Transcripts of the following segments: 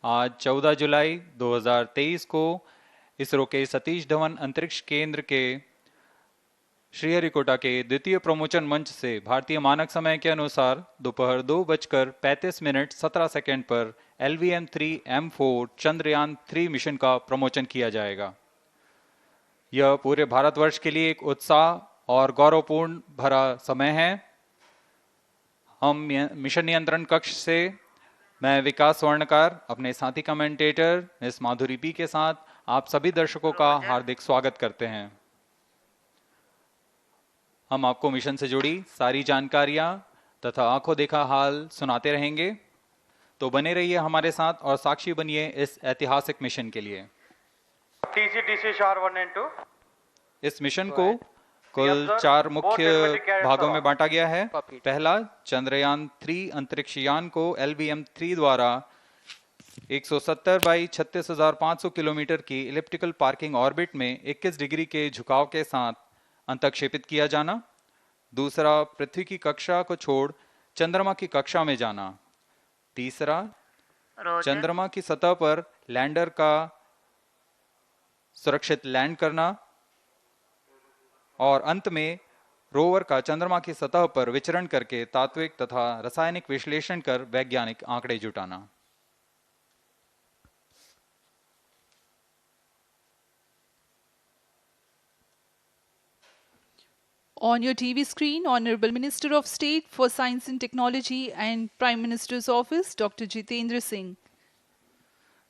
आज 14 जुलाई 2023 को इसरो के सतीश धवन अंतरिक्ष केंद्र के श्रीहरिकोटा के द्वितीय प्रमोचन मंच से भारतीय मानक समय के अनुसार दोपहर 2:35 17 सेकंड पर LVM-3M4 चंद्रयान 3 मिशन का प्रमोचन किया जाएगा। यह पूरे भारतवर्ष के लिए एक उत्साह और गौरवपूर्ण भरा समय है। हम मिशन नियंत्रण कक्ष से मैं विकास स्वर्णकार अपने साथी कमेंटेटर मिस माधुरी पी के साथ आप सभी दर्शकों का हार्दिक स्वागत करते हैं। हम आपको मिशन से जुड़ी सारी जानकारियां तथा आंखों देखा हाल सुनाते रहेंगे, तो बने रहिए हमारे साथ और साक्षी बनिए इस ऐतिहासिक मिशन के लिए। इस मिशन को कुल 4 मुख्य भागों में बांटा गया है। पहला, चंद्रयान 3 अंतरिक्ष यान को LVM-3 द्वारा 170 बाई 36,500 किलोमीटर की इलिप्टिकल पार्किंग ऑर्बिट में 21 डिग्री के झुकाव के साथ अंतक्षेपित किया जाना। दूसरा, पृथ्वी की कक्षा को छोड़ चंद्रमा की कक्षा में जाना। तीसरा, चंद्रमा की सतह पर लैंडर का सुरक्षित लैंड करना। और अंत में रोवर का चंद्रमा की सतह पर विचरण करके तात्विक तथा रासायनिक विश्लेषण कर वैज्ञानिक आंकड़े जुटाना। On your TV screen, Honorable Minister of State for Science and Technology and Prime Minister's Office, Dr. Jitendra Singh.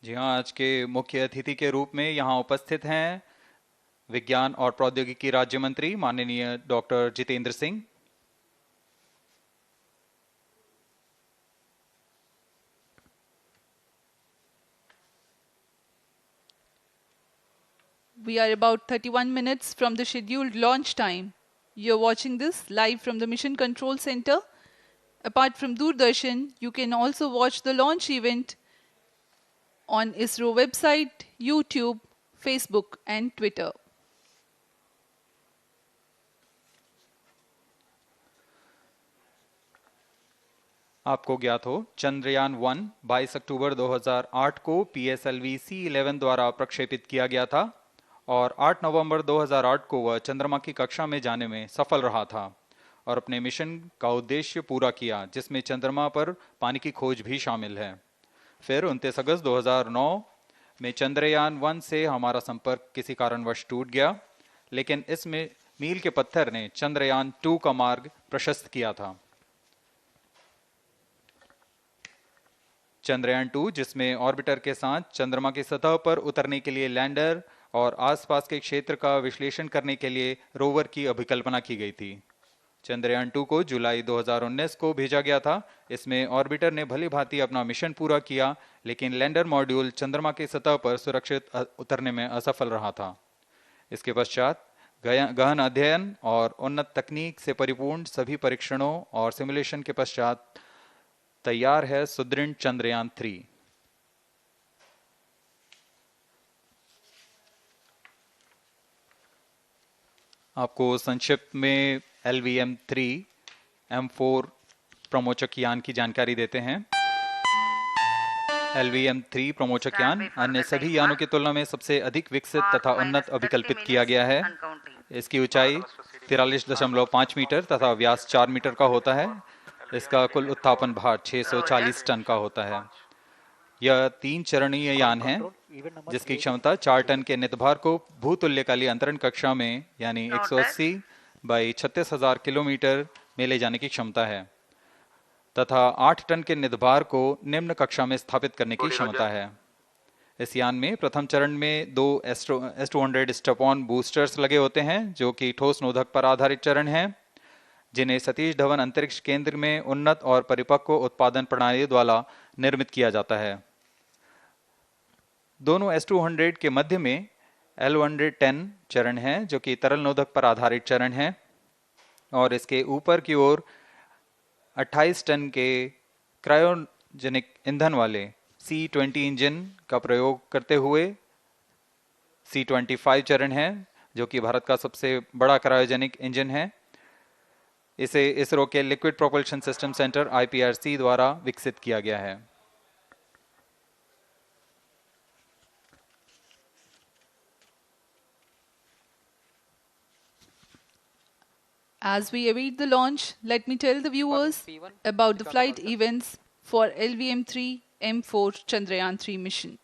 जी हाँ, आज के मुख्य अतिथि के रूप में यहाँ उपस्थित हैं विज्ञान और प्रौद्योगिकी राज्य मंत्री माननीय doctor Jitendra Singh. We are about 31 minutes from the scheduled launch time. You're watching this live from the Mission Control Center. Apart from Doordarshan, you can also watch the launch event on ISRO website, YouTube, Facebook and Twitter. आपको ज्ञात हो, चंद्रयान 1 22 अक्टूबर 2008 को PSLV C11 द्वारा प्रक्षेपित किया गया था और 8 नवंबर 2008 को वह चंद्रमा की कक्षा में जाने में सफल रहा था और अपने मिशन का उद्देश्य पूरा किया, जिसमें चंद्रमा पर पानी की खोज भी शामिल है। फिर 29 अगस्त 2009 में चंद्रयान 1 से हमारा संपर्क किसी कारणवश टूट गया, लेकिन इसमें मील के पत्थर ने चंद्रयान 2 का मार्ग प्रशस्त किया था। चंद्रयान 2, जिसमें ऑर्बिटर के साथ चंद्रमा की सतह पर उतरने के लिए लैंडर और आसपास के क्षेत्र का विश्लेषण करने के लिए रोवर की अभिकल्पना की गई थी। चंद्रयान 2 को जुलाई 2019 को भेजा गया था। इसमें ऑर्बिटर ने भली भांति अपना मिशन पूरा किया, लेकिन लैंडर मॉड्यूल चंद्रमा की सतह पर सुरक्षित उतरने में असफल रहा था। इसके पश्चात गहन अध्ययन और उन्नत तकनीक से परिपूर्ण सभी परीक्षणों और सिमुलेशन के पश्चात तैयार है सुदृढ़ चंद्रयान 3। आपको संक्षिप्त में LVM-3M4 प्रमोचक यान की जानकारी देते हैं। LVM-3 प्रमोचक यान अन्य सभी यानों की तुलना में सबसे अधिक विकसित तथा उन्नत अभिकल्पित किया गया है। इसकी ऊंचाई 43.5 मीटर तथा व्यास 4 मीटर का होता है। इसका कुल उत्थापन भार 640 टन का होता है। यह 3 चरणीय यान है, जिसकी क्षमता 4 टन के नितभार को भूतुल्यकालीय अंतरण कक्षा में यानी 180 बाई 36,000 किलोमीटर में ले जाने की क्षमता है तथा 8 टन के नितभार को निम्न कक्षा में स्थापित करने की क्षमता है। इस यान में प्रथम चरण में 2 S200 स्टेप-ऑन बूस्टर्स लगे होते हैं, जो कि ठोस नोदक पर आधारित चरण हैं, जिन्हें सतीश धवन अंतरिक्ष केंद्र में उन्नत और परिपक्व उत्पादन प्रणाली द्वारा निर्मित किया जाता है। दोनों S200 के मध्य में L110 चरण है, जो कि तरल नोदक पर आधारित चरण है, और इसके ऊपर की ओर 28 टन के क्रायोजेनिक ईंधन वाले C20 इंजन का प्रयोग करते हुए C25 चरण है, जो कि भारत का सबसे बड़ा क्रायोजेनिक इंजन है। इसे इसरो के liquid propulsion system centre IPRC द्वारा विकसित किया गया है। As we await the launch, let me tell the viewers about the flight events for LVM3 M4 Chandrayaan-3 mission.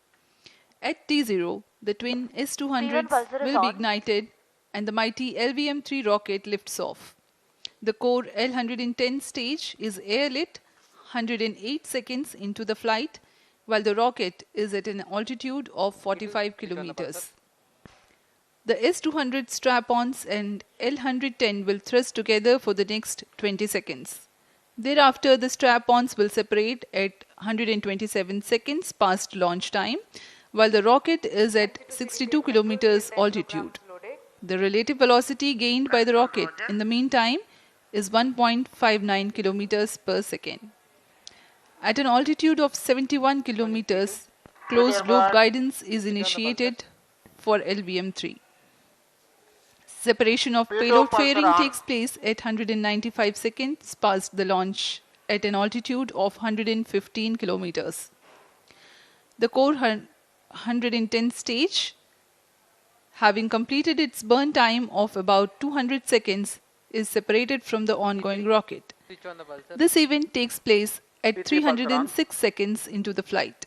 At T0, the twin S-200s will be ignited and the mighty LVM3 rocket lifts off. The core L110 stage is airlit 108 seconds into the flight, while the rocket is at an altitude of 45 kilometers. The S-200 strap-ons and L110 will thrust together for the next 20 seconds. Thereafter, the strap-ons will separate at 127 seconds past launch time, while the rocket is at 62 kilometers altitude. The relative velocity gained by the rocket in the meantime is 1.59 kilometers per second. At an altitude of 71 kilometers, closed loop guidance is initiated for LVM3. Separation of payload fairing takes place at 195 seconds past the launch at an altitude of 115 kilometers. The core 110 stage, having completed its burn time of about 200 seconds, is separated from the ongoing rocket. This event takes place at 306 seconds into the flight.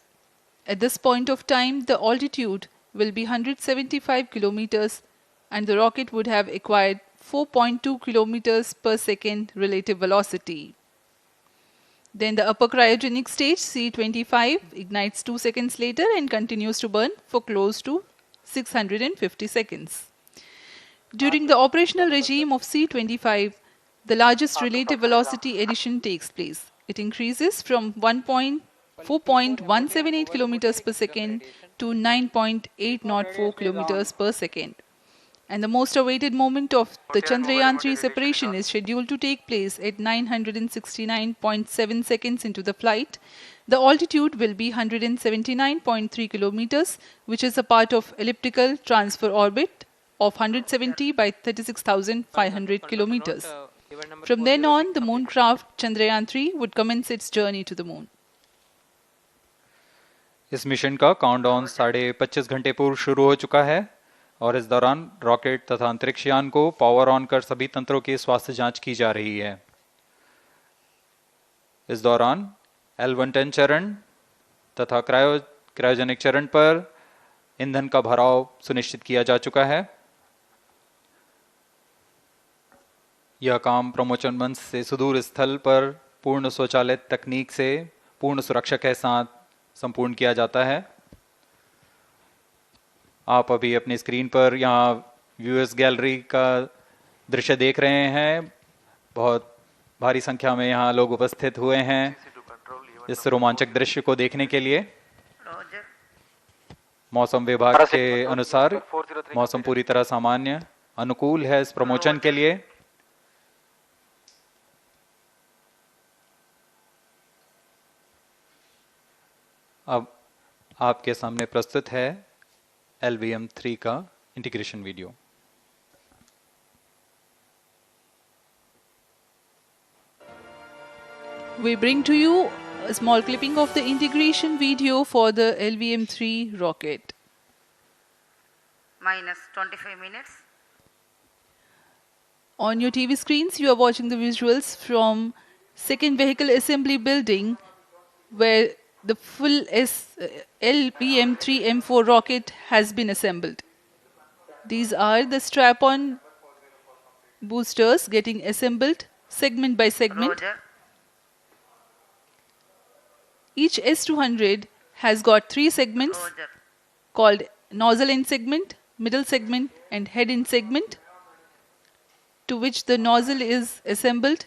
At this point of time, the altitude will be 175 kilometers and the rocket would have acquired 4.2 kilometers per second relative velocity. Then the upper cryogenic stage, C25, ignites 2 seconds later and continues to burn for close to 650 seconds. During the operational regime of C25, the largest relative velocity addition takes place. It increases from 4.178 kilometers per second to 9.804 kilometers per second. And the most awaited moment of the Chandrayaan-3 separation is scheduled to take place at 969.7 seconds into the flight. The altitude will be 179.3 kilometers, which is a part of elliptical transfer orbit of 170 by 36,500 kilometers. From then on, the moon craft Chandrayaan-3 would commence its journey to the moon. इस mission का countdown 25.5 घंटे पूर्व शुरू हो चुका है और इस दौरान रॉकेट तथा अंतरिक्ष यान को पावर ऑन कर सभी तंत्रों की स्वास्थ्य जांच की जा रही है। इस दौरान L110 चरण तथा क्रायोजेनिक चरण पर ईंधन का भराव सुनिश्चित किया जा चुका है। यह काम प्रमोशन मंच से सुदूर स्थल पर पूर्ण स्वचालित तकनीक से पूर्ण सुरक्षा के साथ संपूर्ण किया जाता है। आप अभी अपनी स्क्रीन पर यहाँ व्यूअर्स गैलरी का दृश्य देख रहे हैं। बहुत भारी संख्या में यहाँ लोग उपस्थित हुए हैं इस रोमांचक दृश्य को देखने के लिए। मौसम विभाग के अनुसार मौसम पूरी तरह सामान्य अनुकूल है इस प्रमोशन के लिए। अब आपके सामने प्रस्तुत है LVM3 का integration video. We bring to you a small clipping of the integration video for the LVM3 rocket. Minus 25 minutes. On your TV screens, you are watching the visuals from second vehicle assembly building where the full LVM3 M4 rocket has been assembled. These are the strap-on boosters getting assembled segment by segment. Roger. Each S200 has got 3 segments Roger. called nozzle end segment, middle segment and head end segment, to which the nozzle is assembled,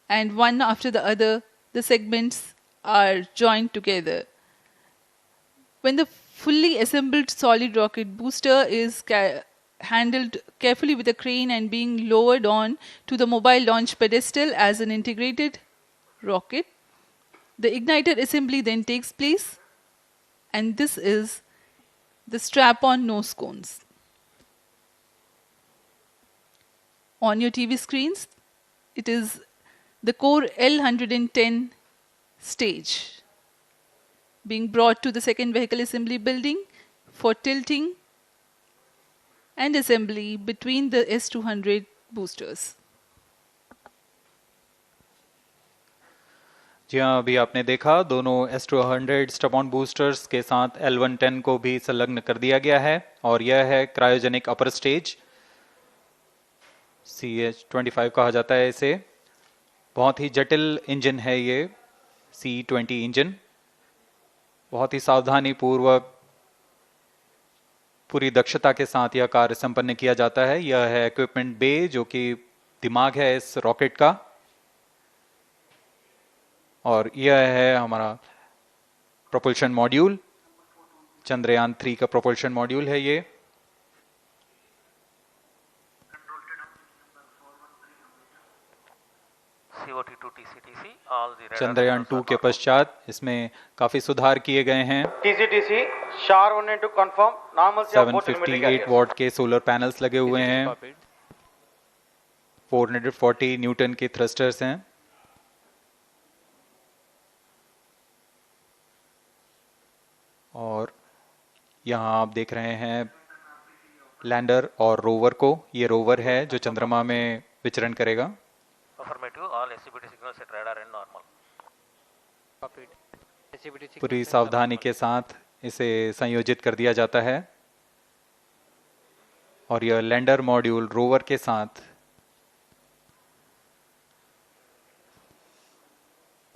and one after the other the segments are joined together. When the fully assembled solid rocket booster is handled carefully with a crane and being lowered on to the mobile launch pedestal as an integrated rocket, the igniter assembly then takes place, and this is the strap-on nose cones. On your TV screens, it is the core L110 stage being brought to the second vehicle assembly building for tilting and assembly between the S200 boosters. जी हाँ, अभी आपने देखा दोनों S200 stub-on boosters के साथ L110 को भी संलग्न कर दिया गया है और यह है क्रायोजेनिक अपर स्टेज, CH-25 कहा जाता है इसे। बहुत ही जटिल इंजन है ये C-20 इंजन। बहुत ही सावधानी पूर्वक पूरी दक्षता के साथ यह कार्य संपन्न किया जाता है। यह है इक्विपमेंट बे, जो कि दिमाग है इस रॉकेट का, और यह है हमारा प्रोपल्शन मॉड्यूल, चंद्रयान 3 का प्रोपल्शन मॉड्यूल है ये। चंद्रयान 2 के पश्चात इसमें काफी सुधार किए गए हैं। 758 वॉट के सोलर पैनल्स लगे हुए हैं, 440 न्यूटन के थ्रस्टर्स हैं। और यहाँ आप देख रहे हैं लैंडर और रोवर को। ये रोवर है जो चंद्रमा में विचरण करेगा। पूरी सावधानी के साथ इसे संयोजित कर दिया जाता है और यह लैंडर मॉड्यूल रोवर के साथ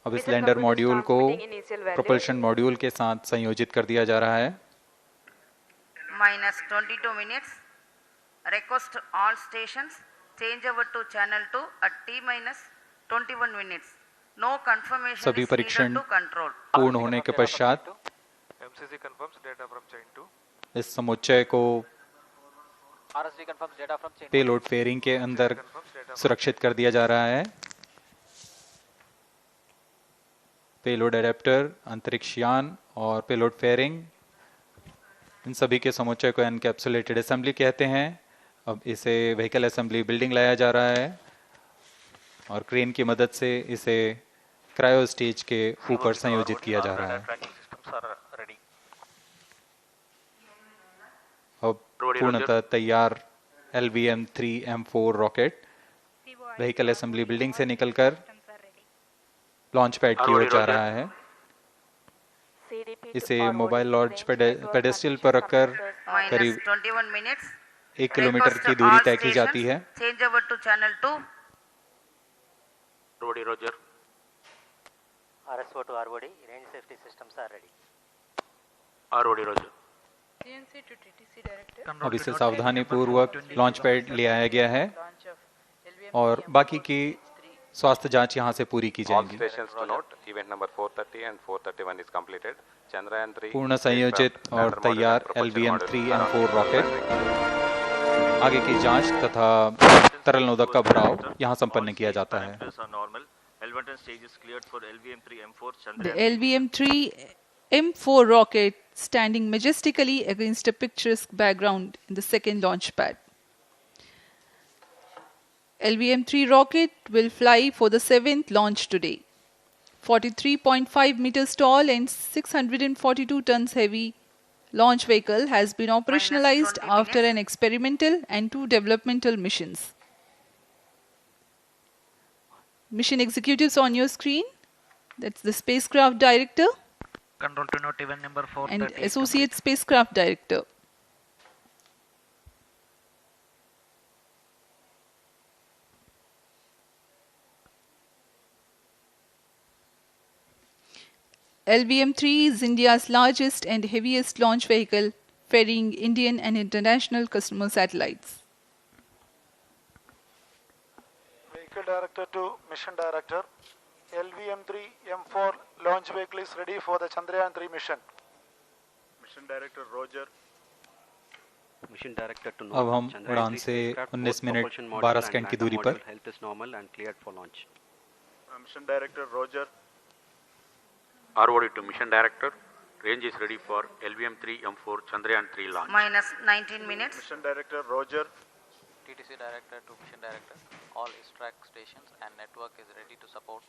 अब इस लैंडर मॉड्यूल को प्रोपल्शन मॉड्यूल के साथ संयोजित कर दिया जा रहा है। -22 minutes. Request all stations change over to channel 2 at T-21 minutes. No confirmation सभी is परीक्षण needed to control. पूर्ण होने के पश्चात MCC confirms data from chain 2. इस समुच्चय को RSD confirms data from chain 2. Payload fairing के अंदर सुरक्षित कर दिया जा रहा है। पेलोड एडेप्टर, अंतरिक्ष यान और पेलोड फेयरिंग, इन सभी के समुच्चय को एनकैप्सुलेटेड असेंबली कहते हैं। अब इसे व्हीकल असेंबली बिल्डिंग लाया जा रहा है और क्रेन की मदद से इसे क्रायो स्टेज के ऊपर संयोजित किया जा रहा है। अब पूर्णतः तैयार LVM3 M4 rocket vehicle assembly building से निकलकर लॉन्च पैड की ओर जा रहा है। इसे मोबाइल लॉन्च पेडेस्टल पर रखकर करीब 21 minutes. 1 किलोमीटर की दूरी तय की जाती है। Change over to channel 2. Roger. RSO to ROD, range safety systems are ready. ROD Roger. GNC to TTC director. अब इसे सावधानी पूर्वक लॉन्च पैड ले आया गया है और बाकी की स्वास्थ्य जांच यहां से पूरी की All जाएंगी। stations to note, event number 430 and 431 is completed. Chandrayaan 3 पूर्ण संयोजित और तैयार LVM3 M4 रॉकेट आगे की जांच तथा तरल नोदक का भराव यहां संपन्न किया जाता है। The LVM3 M4 rocket standing majestically against a picturesque background in the second launch pad. LVM3 rocket will fly for the 7th launch today. 43.5 meters tall and 642 tons heavy launch vehicle has been operationalized after an experimental and 2 developmental missions. Mission executives on your screen. That's the spacecraft director Control to note event number 430 and associate spacecraft director. LVM3 is India's largest and heaviest launch vehicle, ferrying Indian and international customer satellites. Vehicle Director to Mission Director. LVM3 M4 launch vehicle is ready for the Chandrayaan 3 mission. Mission Director Roger. Mission Director to अब हम उड़ान से 19 minute 12 second की दूरी पर health is normal and cleared for launch. Mission Director Roger. ROD to Mission Director. Range is ready for LVM3 M4 Chandrayaan 3 launch. -19 minutes. Mission Director Roger. TTC Director to Mission Director. All track stations and network is ready to support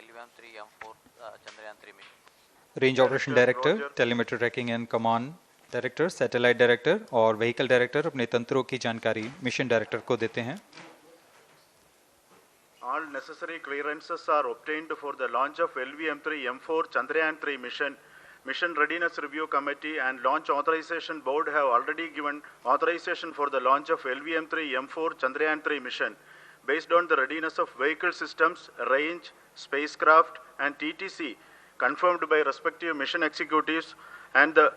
LVM3 M4 Chandrayaan 3 mission. Range operation director, telemetry tracking and command director, satellite director और vehicle director अपने तंत्रों की जानकारी mission director को देते हैं। all necessary clearances are obtained for the launch of LVM3 M4 Chandrayaan-3 mission. Mission Readiness Review Committee and Launch Authorization Board have already given authorization for the launch of LVM3 M4 Chandrayaan-3 mission. Based on the readiness of vehicle systems, range, spacecraft, and TTC confirmed by respective mission executives and the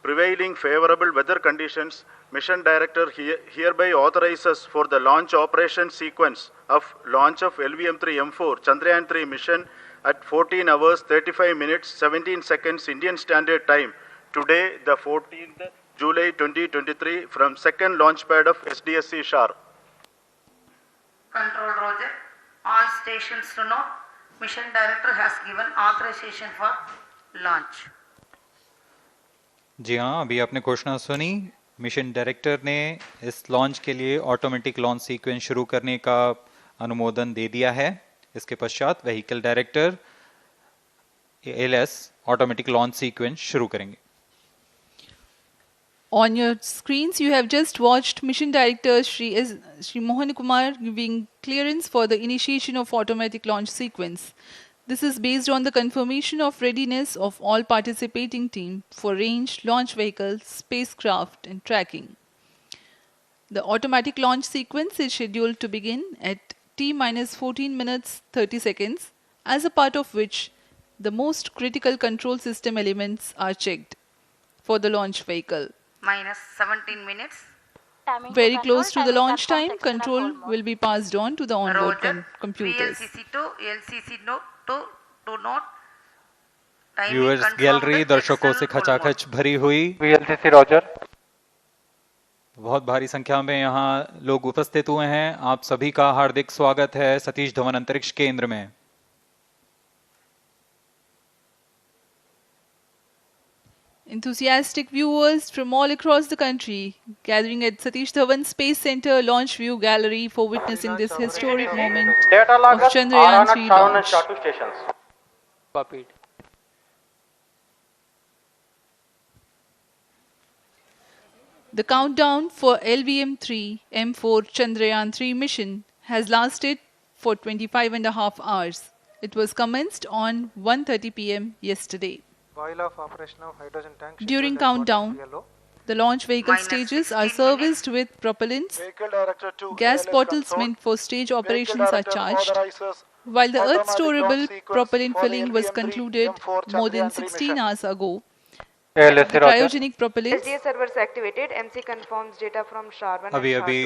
prevailing favorable weather conditions, Mission Director hereby authorizes for the launch operation sequence of launch of LVM3 M4 Chandrayaan-3 mission at 14 hours 35 minutes 17 seconds Indian Standard Time, today the 14th July 2023 from second launch pad of SDSC SHAR. Control Roger. All stations to know, Mission Director has given authorization for launch. जी हाँ, अभी आपने घोषणा सुनी। Mission director ने इस launch के लिए automatic launch sequence शुरू करने का अनुमोदन दे दिया है। इसके पश्चात vehicle director LS automatic launch sequence शुरू करेंगे। On your screens, you have just watched Mission Director Shri Mohan Kumar giving clearance for the initiation of automatic launch sequence. This is based on the confirmation of readiness of all participating team for range, launch vehicles, spacecraft and tracking. The automatic launch sequence is scheduled to begin at T-14 minutes 30 seconds, as a part of which the most critical control system elements are checked for the launch vehicle. Minus 17 minutes. Very close to the launch time, control will be passed on to the onboard computers. VLCC to LCC to note. Viewers gallery दर्शकों से खचाखच भरी हुई। VLCC Roger. बहुत भारी संख्या में यहाँ लोग उपस्थित हुए हैं। आप सभी का हार्दिक स्वागत है सतीश धवन अंतरिक्ष केंद्र में। Enthusiastic viewers from all across the country gathering at Satish Dhawan Space Center Launch View Gallery for witnessing this historic moment of Chandrayaan-3 launch. Copied. The countdown for LVM3 M4 Chandrayaan-3 mission has lasted for 25.5 hours. It was commenced on 1:30 p.m. yesterday. While of operation of hydrogen tank. During countdown, the launch vehicle stages are serviced with propellants. Gas bottles meant for stage operations are charged. While the Earth storable propellant filling was concluded more than 16 hours ago, the cryogenic propellants servers activated. MC confirms data from SHAR1 अभी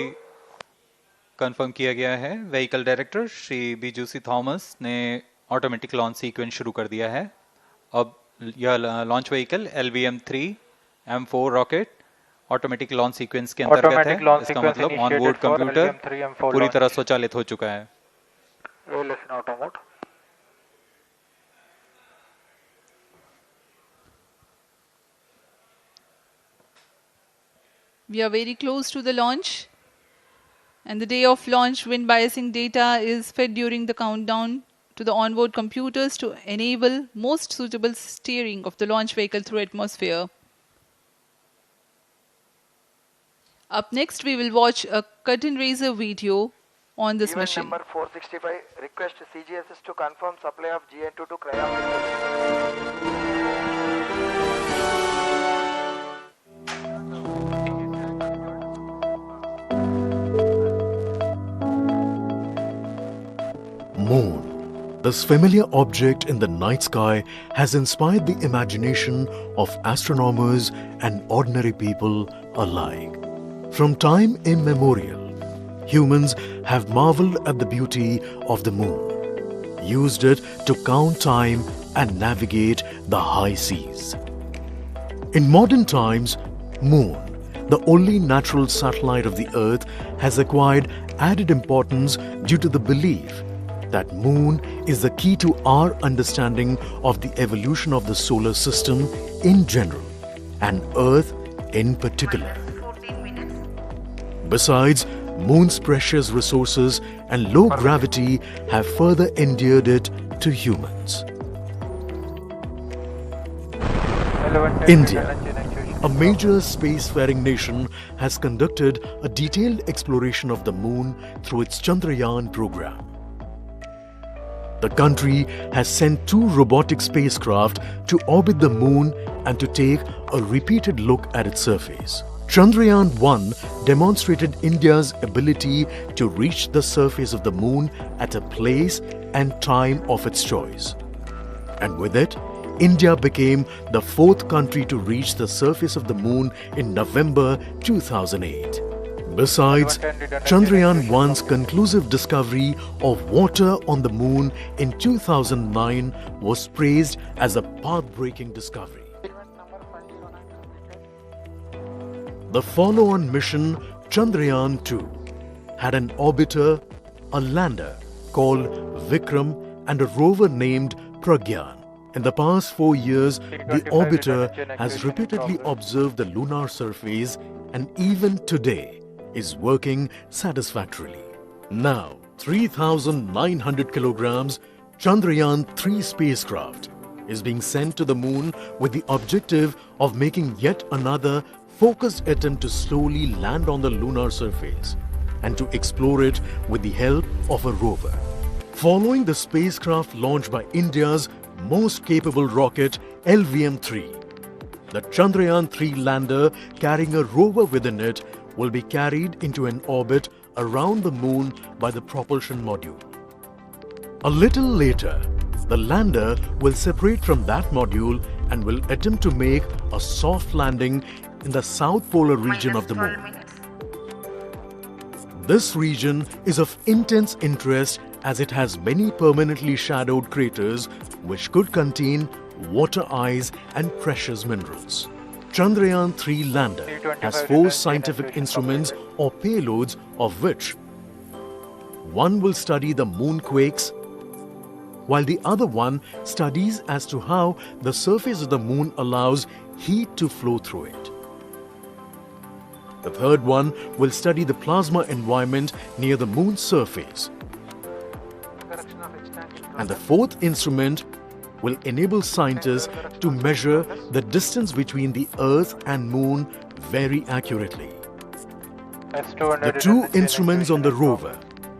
confirm किया गया है। Vehicle director Shri बीजूसी Thomas ने automatic launch sequence शुरू कर दिया है। अब यह launch vehicle LVM3 M4 rocket automatic launch sequence के अंतर्गत है। इसका मतलब ऑनबोर्ड कंप्यूटर पूरी तरह स्वचालित हो चुका है। We are very close to the launch, and the day of launch wind biasing data is fed during the countdown to the onboard computers to enable most suitable steering of the launch vehicle through atmosphere. Up next, we will watch a curtain raiser video on this mission. Number 465, request CGSS to confirm supply of GN2 to cryogenic. Moon. This familiar object in the night sky has inspired the imagination of astronomers and ordinary people alike. From time immemorial, humans have marveled at the beauty of the moon, used it to count time and navigate the high seas. In modern times, Moon, the only natural satellite of the Earth, has acquired added importance due to the belief that Moon is the key to our understanding of the evolution of the solar system in general and Earth in particular. Besides, Moon's precious resources and low gravity have further endeared it to humans. India, a major spacefaring nation, has conducted a detailed exploration of the Moon through its Chandrayaan program. The country has sent 2 robotic spacecraft to orbit the moon and to take a repeated look at its surface. Chandrayaan-1 demonstrated India's ability to reach the surface of the moon at a place and time of its choice. And with it, India became the 4th country to reach the surface of the moon in November 2008. Besides, Chandrayaan-1's conclusive discovery of water on the moon in 2009 was praised as a path-breaking discovery. The follow-on mission Chandrayaan-2 had an orbiter, a lander called Vikram and a rover named Pragyan. In the past 4 years, the orbiter has repeatedly observed the lunar surface and even today is working satisfactorily. Now, 3,900 kilograms Chandrayaan-3 spacecraft is being sent to the moon with the objective of making yet another focused attempt to slowly land on the lunar surface and to explore it with the help of a rover. Following the spacecraft launched by India's most capable rocket LVM3, the Chandrayaan-3 lander carrying a rover within it will be carried into an orbit around the moon by the propulsion module. A little later, the lander will separate from that module and will attempt to make a soft landing in the south polar region of the moon. This region is of intense interest as it has many permanently shadowed craters which could contain water ice and precious minerals. Chandrayaan-3 lander has 4 scientific instruments or payloads, of which one will study the moonquakes, while the other one studies as to how the surface of the moon allows heat to flow through it. The third one will study the plasma environment near the moon's surface. And the fourth instrument will enable scientists to measure the distance between the Earth and Moon very accurately. The 2 instruments on the rover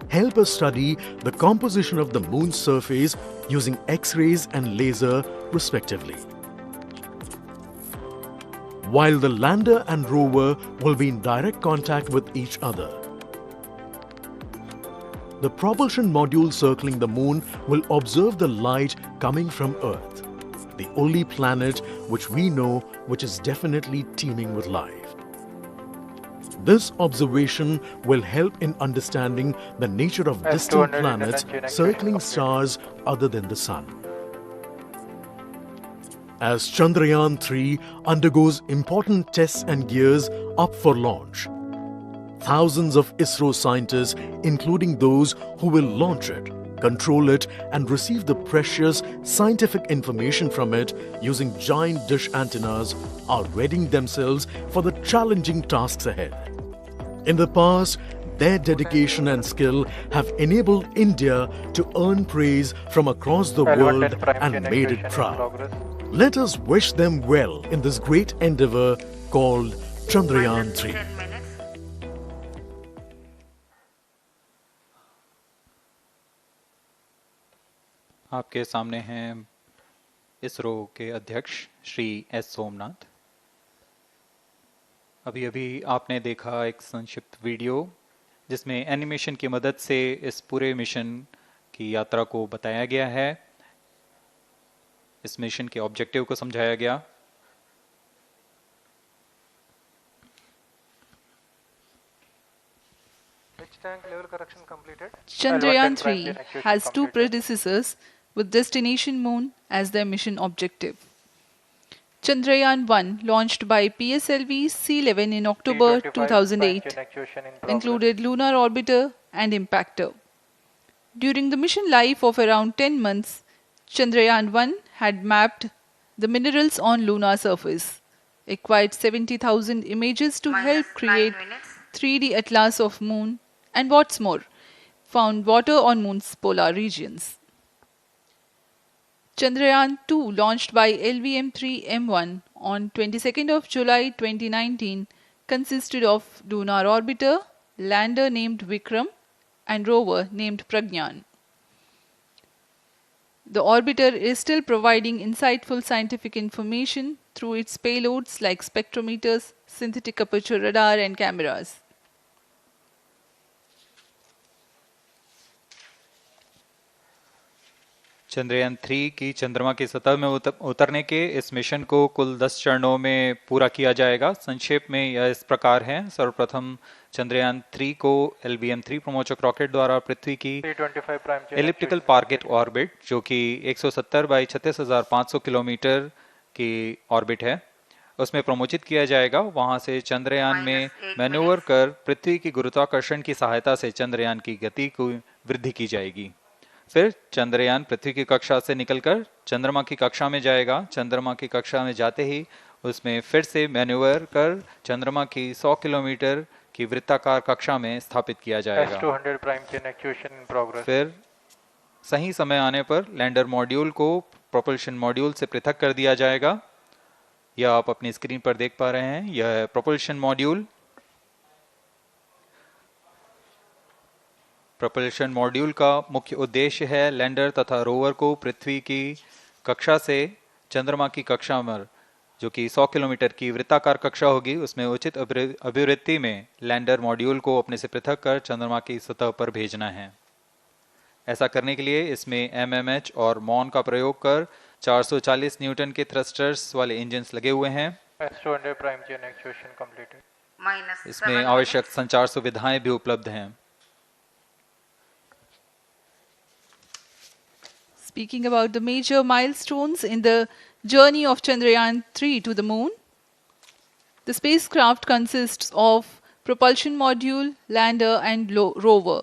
help us study the composition of the Moon's surface using X-rays and laser respectively. While the lander and rover will be in direct contact with each other. The propulsion module circling the moon will observe the light coming from Earth, the only planet which we know which is definitely teeming with life. This observation will help in understanding the nature of distant planets circling stars other than the Sun. As Chandrayaan-3 undergoes important tests and gears up for launch, thousands of ISRO scientists, including those who will launch it, control it and receive the precious scientific information from it using giant dish antennas, are readying themselves for the challenging tasks ahead. In the past, their dedication and skill have enabled India to earn praise from across the world and made it proud. Let us wish them well in this great endeavor called Chandrayaan-3. आपके सामने हैं इसरो के अध्यक्ष Shri S Somnath. अभी अभी आपने देखा एक संक्षिप्त वीडियो जिसमें एनिमेशन की मदद से इस पूरे मिशन की यात्रा को बताया गया है, इस मिशन के ऑब्जेक्टिव को समझाया गया। Chandrayaan-3 has 2 predecessors with destination moon as their mission objective. Chandrayaan-1, launched by PSLV C-11 in October 2008, included lunar orbiter and impactor. During the mission life of around 10 months, Chandrayaan-1 had mapped the minerals on lunar surface, acquired 70,000 images to help create 3D atlas of moon, and what's more, found water on moon's polar regions. Chandrayaan-2, launched by LVM3 M1 on 22nd of July 2019, consisted of lunar orbiter, lander named Vikram, and rover named Pragyan. The orbiter is still providing insightful scientific information through its payloads like spectrometers, synthetic aperture radar, and cameras. Chandrayaan 3 की चंद्रमा की सतह में उतरने के इस mission को कुल 10 चरणों में पूरा किया जाएगा। संक्षेप में यह इस प्रकार है। सर्वप्रथम चंद्रयान 3 को LVM3 प्रमोचक रॉकेट द्वारा पृथ्वी की एलिप्टिकल टारगेट ऑर्बिट, जो कि 170 बाई 36,500 किलोमीटर की ऑर्बिट है, उसमें प्रमोचित किया जाएगा। वहां से चंद्रयान में मैन्यूवर कर पृथ्वी की गुरुत्वाकर्षण की सहायता से चंद्रयान की गति को वृद्धि की जाएगी। फिर चंद्रयान पृथ्वी की कक्षा से निकलकर चंद्रमा की कक्षा में जाएगा। चंद्रमा की कक्षा में जाते ही उसमें फिर से मैन्यूवर कर चंद्रमा की 100 किलोमीटर की वृत्ताकार कक्षा में स्थापित किया जाएगा। S200 prime chain actuation in progress. फिर सही समय आने पर लैंडर मॉड्यूल को प्रोपल्शन मॉड्यूल से पृथक कर दिया जाएगा। यह आप अपनी स्क्रीन पर देख पा रहे हैं। यह प्रोपल्शन मॉड्यूल। प्रोपल्शन मॉड्यूल का मुख्य उद्देश्य है लैंडर तथा रोवर को पृथ्वी की कक्षा से चंद्रमा की कक्षा में, जो कि 100 किलोमीटर की वृत्ताकार कक्षा होगी, उसमें उचित अभिवृत्ति में लैंडर मॉड्यूल को अपने से पृथक कर चंद्रमा की सतह पर भेजना है। ऐसा करने के लिए इसमें MMH और मॉन का प्रयोग कर 440 न्यूटन के थ्रस्टर्स वाले इंजन लगे हुए हैं। S200 prime chain actuation completed. इसमें आवश्यक संचार सुविधाएं भी उपलब्ध हैं। Speaking about the major milestones in the journey of Chandrayaan 3 to the moon, the spacecraft consists of propulsion module, lander, and rover.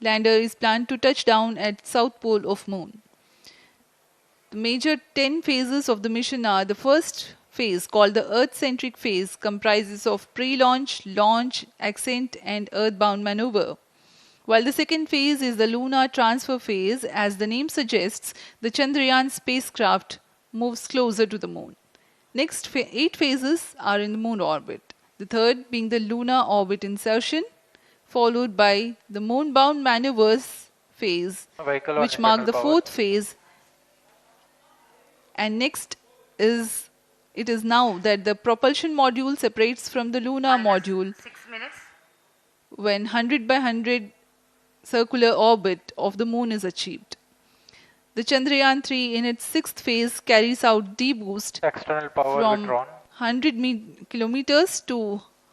Lander is planned to touch down at south pole of moon. The major 10 phases of the mission are: the first phase, called the Earth-centric phase, comprises of pre-launch, launch, ascent, and earthbound maneuver. While the second phase is the lunar transfer phase, as the name suggests, the Chandrayaan spacecraft moves closer to the moon. Next 8 phases are in the moon orbit. The third being the lunar orbit insertion, followed by the moon-bound maneuvers phase, which mark the fourth phase. And next it is now that the propulsion module separates from the lunar module 6 minutes. when 100 by 100 circular orbit of the moon is achieved. The Chandrayaan 3 in its 6th phase carries out D-boost External power from withdrawn. 100 kilometers to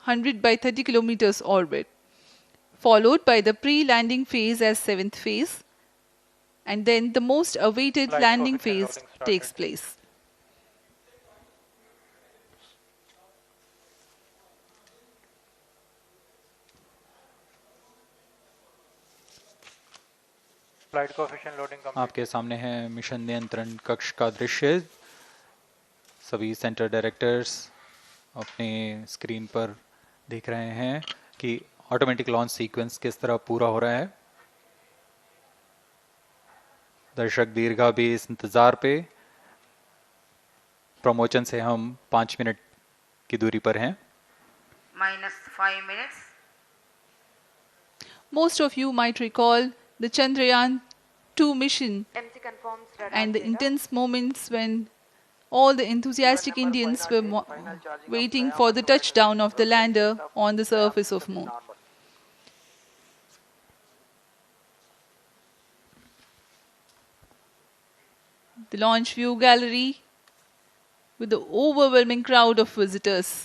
100 by 30 kilometers orbit, followed by the pre-landing phase as 7th phase, and then the most awaited Flight landing coefficient phase loading started. takes place. Flight coefficient loading complete. आपके सामने है mission नियंत्रण कक्ष का दृश्य। सभी centre directors अपने screen पर देख रहे हैं कि ऑटोमेटिक लॉन्च सीक्वेंस किस तरह पूरा हो रहा है। दर्शक दीर्घा भी इस इंतजार पे। प्रमोशन से हम 5 मिनट की दूरी पर हैं। -5 minutes. Most of you might recall the Chandrayaan 2 mission MC confirms radar and the data. intense moments when all the enthusiastic Indians were waiting for the touchdown of the lander on the surface of moon. The launch view gallery with the overwhelming crowd of visitors.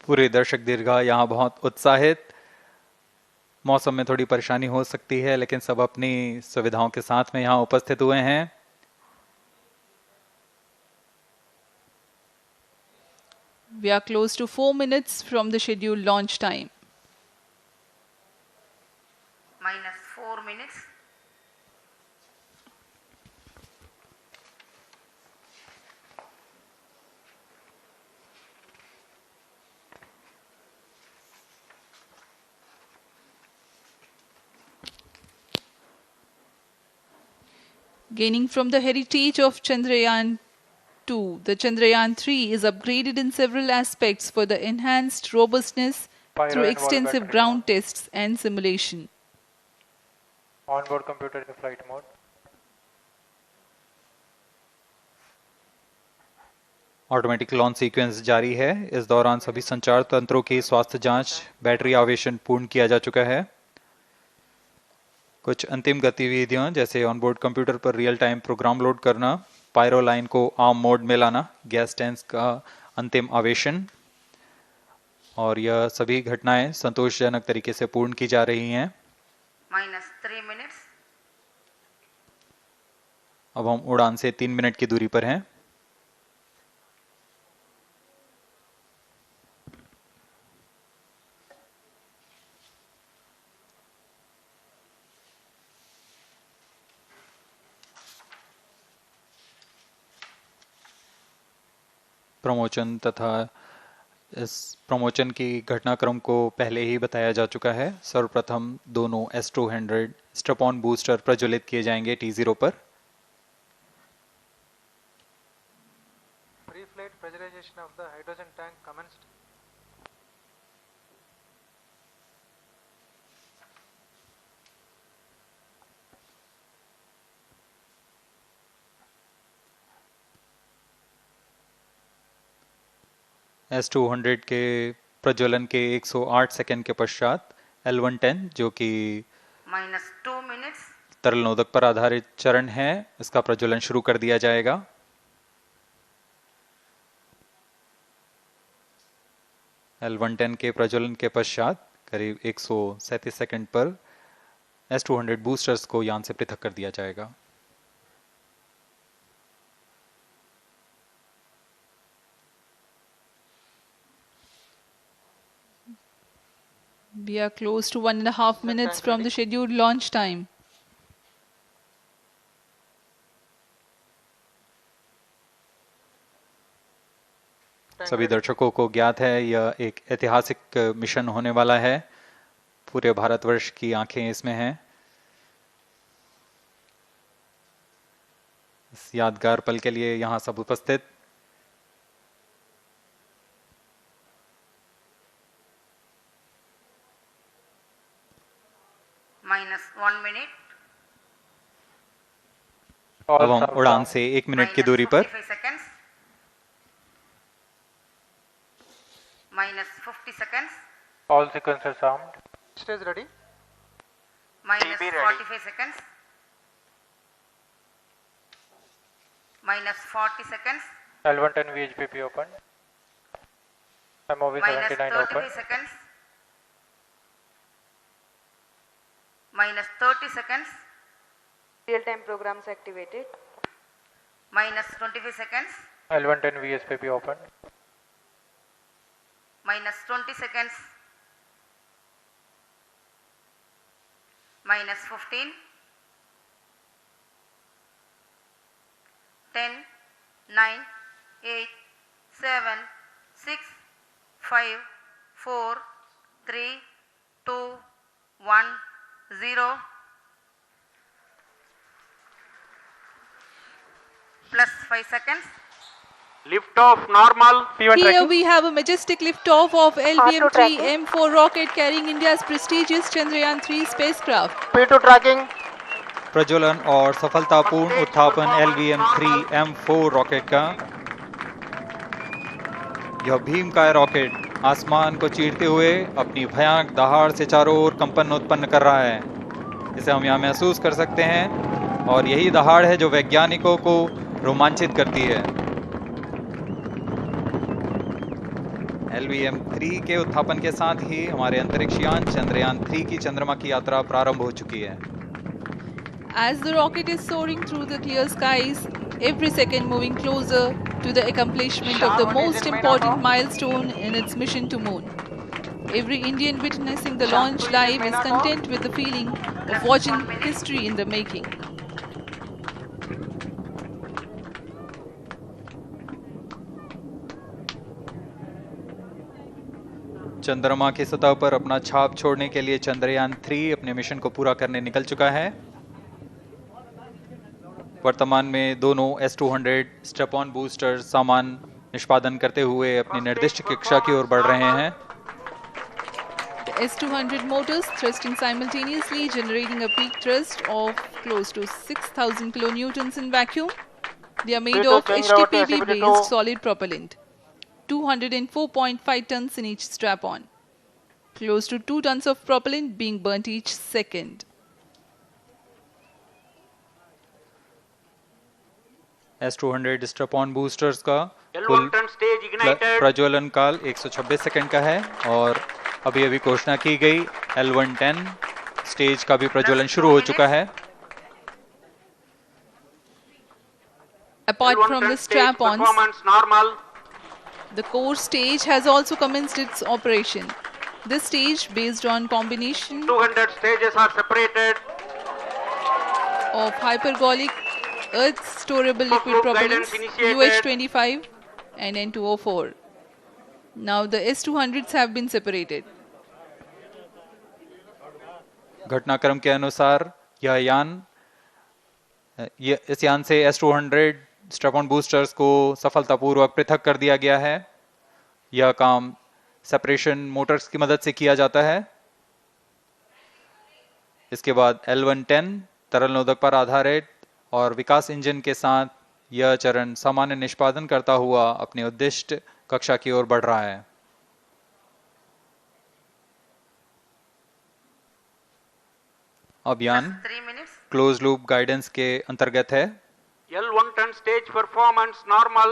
पूरे दर्शक दीर्घा यहाँ बहुत उत्साहित। मौसम में थोड़ी परेशानी हो सकती है, लेकिन सब अपनी सुविधाओं के साथ में यहाँ उपस्थित हुए हैं। We are close to 4 minutes from the scheduled launch time. -4 minutes. Gaining from the heritage of Chandrayaan 2, the Chandrayaan-3 is upgraded in several aspects for the enhanced robustness through extensive ground tests and simulation. Onboard computer in flight mode. Automatic launch sequence जारी है। इस दौरान सभी संचार तंत्रों की स्वास्थ्य जांच, बैटरी आवेशन पूर्ण किया जा चुका है। कुछ अंतिम गतिविधियां जैसे ऑनबोर्ड कंप्यूटर पर रियल टाइम प्रोग्राम लोड करना, पायरो लाइन को आर्म मोड में लाना, गैस टैंक का अंतिम आवेशन, और यह सभी घटनाएं संतोषजनक तरीके से पूर्ण की जा रही हैं। -3 minutes. अब हम उड़ान से 3 मिनट की दूरी पर हैं। प्रमोशन तथा इस प्रमोशन की घटनाक्रम को पहले ही बताया जा चुका है। सर्वप्रथम दोनों S200 स्ट्रप-ऑन बूस्टर प्रज्वलित किए जाएंगे T0 पर। Pre-flight pressurization of the hydrogen tank commenced. S200 के प्रज्वलन के 108 सेकंड के पश्चात L110 जो कि -2 minutes. तरल नोदक पर आधारित चरण है, इसका प्रज्वलन शुरू कर दिया जाएगा। L110 के प्रज्वलन के पश्चात करीब 137 सेकंड पर S200 बूस्टर्स को यान से पृथक कर दिया जाएगा। We are close to 1.5 minutes from the scheduled launch time. सभी दर्शकों को ज्ञात है यह एक ऐतिहासिक मिशन होने वाला है। पूरे भारतवर्ष की आंखें इसमें हैं। इस यादगार पल के लिए यहाँ सब उपस्थित -1 minute. अब हम उड़ान से 1 मिनट की दूरी पर -45 seconds. -50 seconds. All sequences armed. Stage ready. -45 seconds. -40 seconds. L110 VHPP open. MOV 79 open. -35 seconds. -30 seconds. Real-time programs activated. -25 seconds. L110 VSPP open. -20 seconds. -15. 10, 9, 8, 7, 6, 5, 4, 3, 2, 1, 0. Plus 5 seconds. Lift off normal. Here we have a majestic liftoff of LVM3 M4 rocket carrying India's prestigious Chandrayaan-3 spacecraft. P2 tracking. प्रज्वलन और सफलतापूर्ण उत्थापन LVM3 M4 rocket का। यह भीमकाय rocket आसमान को चीरते हुए अपनी भयानक दहाड़ से चारों ओर कंपन उत्पन्न कर रहा है। इसे हम यहाँ महसूस कर सकते हैं और यही दहाड़ है जो वैज्ञानिकों को रोमांचित करती है। LVM3 के उत्थापन के साथ ही हमारे अंतरिक्ष यान चंद्रयान-3 की चंद्रमा की यात्रा प्रारंभ हो चुकी है। As the rocket is soaring through the clear skies, every second moving closer to the accomplishment of the most important milestone in its mission to moon. Every Indian witnessing the launch live is content with the feeling of watching history in the making. चंद्रमा की सतह पर अपना छाप छोड़ने के लिए चंद्रयान-3 अपने मिशन को पूरा करने निकल चुका है। वर्तमान में दोनों S200 स्ट्रैप ऑन बूस्टर सामान निष्पादन करते हुए अपनी निर्दिष्ट कक्षा की ओर बढ़ रहे हैं। The S200 motors thrusting simultaneously, generating a peak thrust of close to 6,000 kilonewtons in vacuum. They are made of HTPB-based solid propellant, 204.5 tons in each strap-on. Close to 2 tons of propellant being burnt each second. S200 strap-on boosters का कुल प्रज्वलन काल 126 second का है और अभी अभी घोषणा की गई L110 स्टेज का भी प्रज्वलन शुरू हो चुका है। Apart from the strap-ons, the core stage has also commenced its operation. This stage, based on combination 200 stages are separated of hypergolic earth storable liquid propellants UH25 and N2O4. Now the S200s have been separated. घटनाक्रम के अनुसार इस यान से S200 strap-on boosters को सफलतापूर्वक पृथक कर दिया गया है। यह काम सेपरेशन मोटर्स की मदद से किया जाता है। इसके बाद L110 तरल नोदक पर आधारित और विकास इंजन के साथ यह चरण सामान्य निष्पादन करता हुआ अपनी उद्दिष्ट कक्षा की ओर बढ़ रहा है। अभियान क्लोज लूप गाइडेंस के अंतर्गत है। L110 stage performance normal.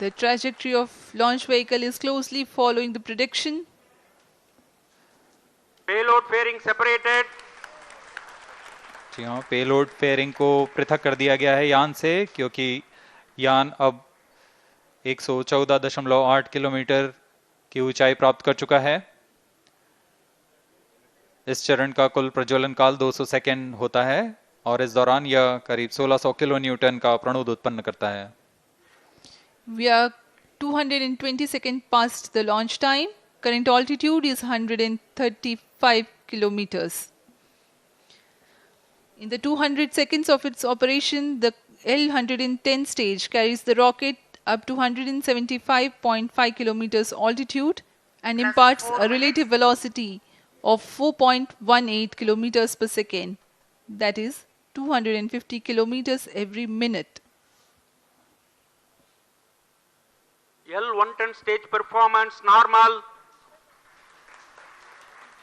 The trajectory of launch vehicle is closely following the prediction. Payload fairing separated. जी हाँ, पेलोड फेयरिंग को पृथक कर दिया गया है यान से, क्योंकि यान अब 114.8 किलोमीटर की ऊंचाई प्राप्त कर चुका है। इस चरण का कुल प्रज्वलन काल 200 सेकेंड होता है और इस दौरान यह करीब 1600 किलो न्यूटन का प्रणोद उत्पन्न करता है। We are 220 seconds past the launch time. Current altitude is 135 kilometers. In the 200 seconds of its operation, the L110 stage carries the rocket up to 175.5 kilometers altitude and imparts a relative velocity of 4.18 kilometers per second, that is 250 kilometers every minute. L110 stage performance normal.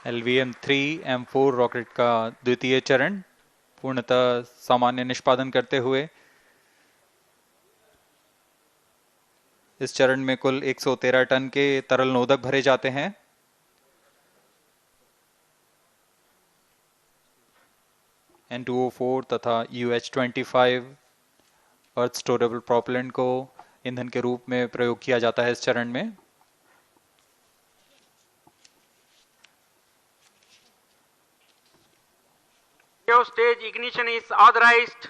LVM3 M4 rocket का द्वितीय चरण पूर्णतः सामान्य निष्पादन करते हुए इस चरण में कुल 113 टन के तरल नोदक भरे जाते हैं। N2O4 तथा UH25 अर्थ स्टोरेबल प्रोपेलेंट को ईंधन के रूप में प्रयोग किया जाता है इस चरण में। Stage ignition is authorized.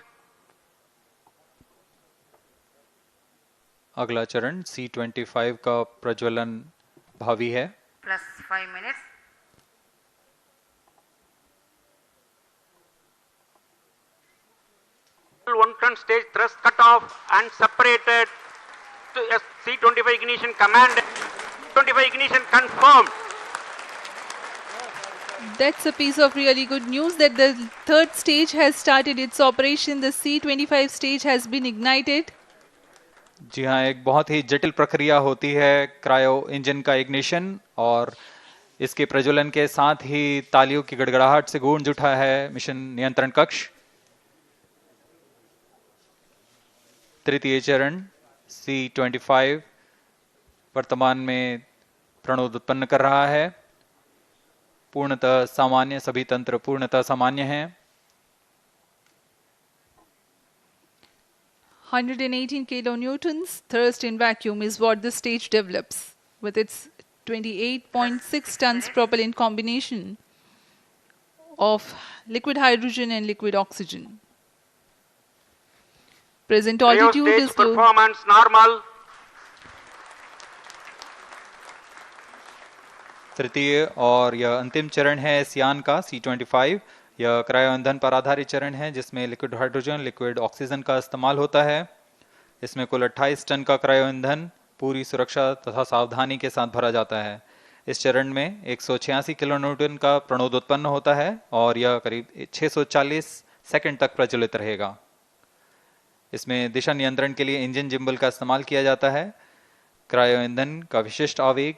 अगला चरण C25 का प्रज्वलन भावी है। Plus 5 minutes. L110 stage thrust cut off and separated to C25 ignition command. 25 ignition confirmed. That's a piece of really good news that the third stage has started its operation. The C25 stage has been ignited. जी हाँ, एक बहुत ही जटिल प्रक्रिया होती है cryo engine का ignition और इसके प्रज्वलन के साथ ही तालियों की गड़गड़ाहट से गूंज उठा है मिशन नियंत्रण कक्ष। तृतीय चरण C25 वर्तमान में प्रणोद उत्पन्न कर रहा है। पूर्णतः सामान्य, सभी तंत्र पूर्णतः सामान्य हैं। 118 kilonewtons thrust in vacuum is what this stage develops with its 28.6 tons propellant combination of liquid hydrogen and liquid oxygen. Present altitude is performance normal. तृतीय और यह अंतिम चरण है इस यान का C-25। यह क्रायो ईंधन पर आधारित चरण है जिसमें लिक्विड हाइड्रोजन, लिक्विड ऑक्सीजन का इस्तेमाल होता है। इसमें कुल 28 टन का क्रायो ईंधन पूरी सुरक्षा तथा सावधानी के साथ भरा जाता है। इस चरण में 186 किलोन्यूटन का प्रणोद उत्पन्न होता है और यह करीब 640 सेकंड तक प्रज्वलित रहेगा। इसमें दिशा नियंत्रण के लिए इंजन जिम्बल का इस्तेमाल किया जाता है। क्रायो ईंधन का विशिष्ट आवेग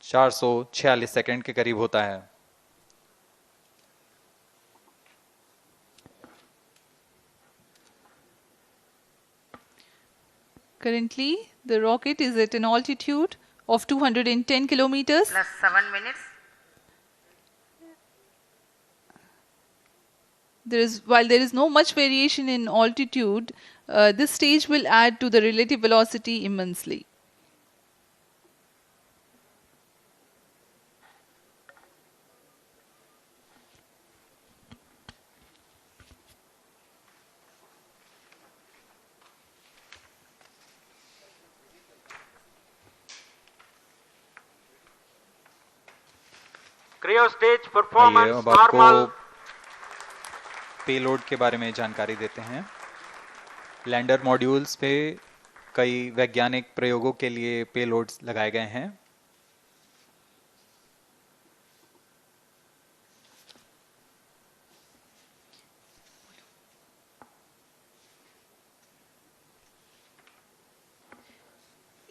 446 सेकंड के करीब होता है। Currently, the rocket is at an altitude of 210 kilometers. Plus 7 minutes. While there is no much variation in altitude, this stage will add to the relative velocity immensely. Cryo stage performance normal. Payload के बारे में जानकारी देते हैं। Lander modules पे कई वैज्ञानिक प्रयोगों के लिए पेलोड्स लगाए गए हैं।